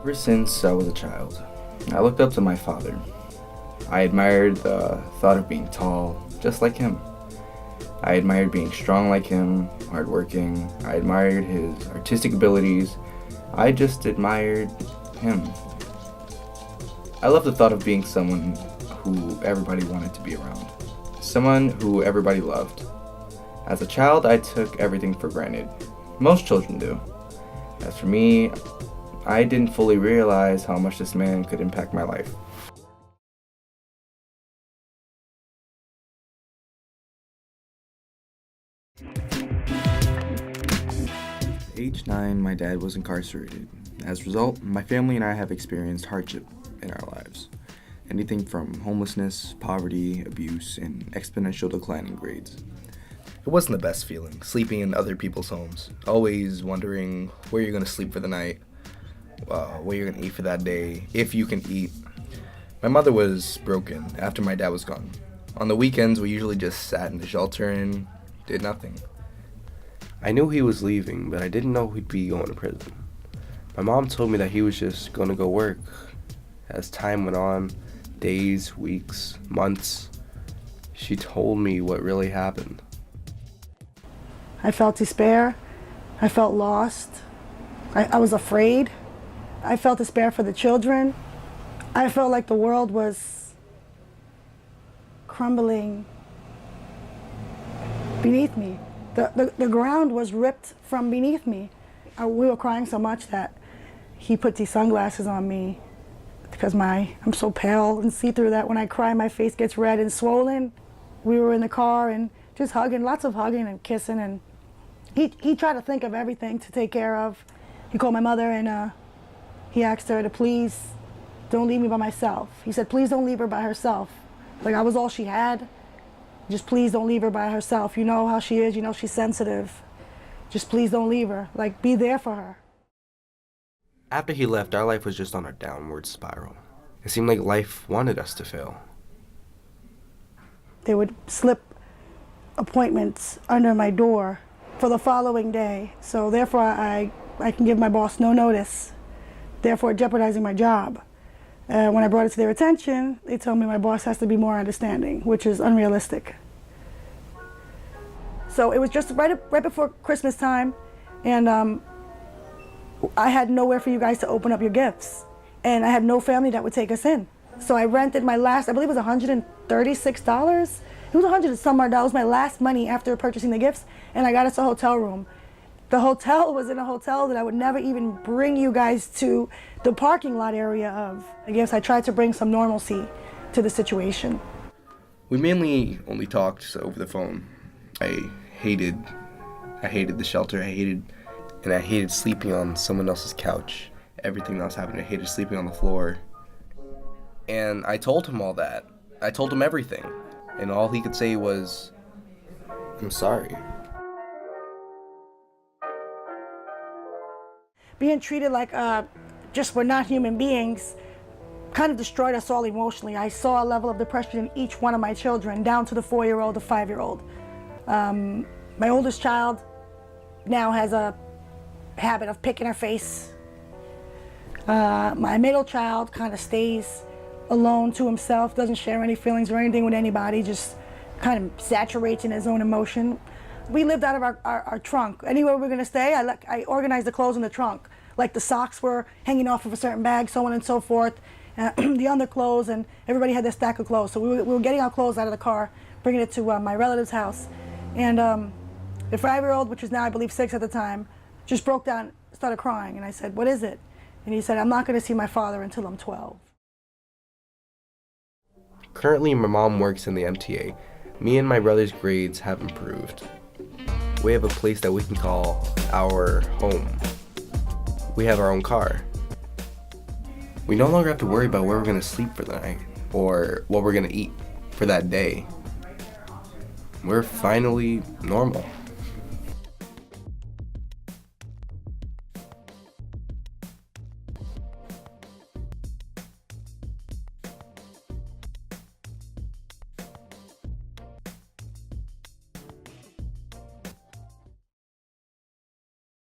Ever since I was a child, I looked up to my father. I admired the thought of being tall, just like him. I admired being strong like him, hardworking. I admired his artistic abilities. I just admired him. I love the thought of being someone who everybody wanted to be around. Someone who everybody loved. As a child, I took everything for granted. Most children do. As for me, I didn't fully realize how much this man could impact my life. At age 9, my dad was incarcerated. As a result, my family and I have experienced hardship in our lives. Anything from homelessness, poverty, abuse, and exponential decline in grades. It wasn't the best feeling, sleeping in other people's homes. Always wondering where you're going to sleep for the night, what you're going to eat for that day, if you can eat. My mother was broken after my dad was gone. On the weekends, we usually just sat in the shelter and did nothing. I knew he was leaving, but I didn't know he'd be going to prison. My mom told me that he was just going to go work. As time went on, days, weeks, months, she told me what really happened. I felt despair. I felt lost. I was afraid. I felt despair for the children. I felt like the world was crumbling beneath me. The ground was ripped from beneath me. We were crying so much that he put these sunglasses on me because I'm so pale and see-through that when I cry my face gets red and swollen. We were in the car and just hugging, lots of hugging and kissing, and he tried to think of everything to take care of. He called my mother and he asked her to please don't leave me by myself. He said, please don't leave her by herself. Like I was all she had. Just please don't leave her by herself. You know how she is, you know she's sensitive. Just please don't leave her. Like, be there for her. After he left, our life was just on a downward spiral. It seemed like life wanted us to fail. They would slip appointments under my door for the following day. So therefore, I can give my boss no notice, therefore jeopardizing my job. When I brought it to their attention, they told me my boss has to be more understanding, which is unrealistic. So it was just right before Christmas time, and I had nowhere for you guys to open up your gifts, and I had no family that would take us in. So I rented my last, I believe it was $136. It was $100 and some odd dollars, my last money after purchasing the gifts, and I got us a hotel room. The hotel was in a hotel that I would never even bring you guys to the parking lot area of. I guess I tried to bring some normalcy to the situation. We mainly only talked over the phone. I hated the shelter. I hated sleeping on someone else's couch. Everything that was happening. I hated sleeping on the floor. And I told him all that. I told him everything. And all he could say was, I'm sorry. Being treated like just we're not human beings kind of destroyed us all emotionally. I saw a level of depression in each one of my children, down to the 4-year-old, the 5-year-old. My oldest child now has a habit of picking her face. My middle child kind of stays alone to himself, doesn't share any feelings or anything with anybody, just kind of saturates in his own emotion. We lived out of our trunk. Anywhere we were gonna stay, I organized the clothes in the trunk. Like the socks were hanging off of a certain bag, so on and so forth. The underclothes, and everybody had their stack of clothes. So we were getting our clothes out of the car, bringing it to my relative's house. And the 5-year-old, which was now I believe 6 at the time, just broke down, started crying. And I said, what is it? And he said, I'm not gonna see my father until I'm 12. Currently, my mom works in the MTA. Me and my brother's grades have improved. We have a place that we can call our home. We have our own car. We no longer have to worry about where we're gonna sleep for the night or what we're gonna eat for that day. We're finally normal.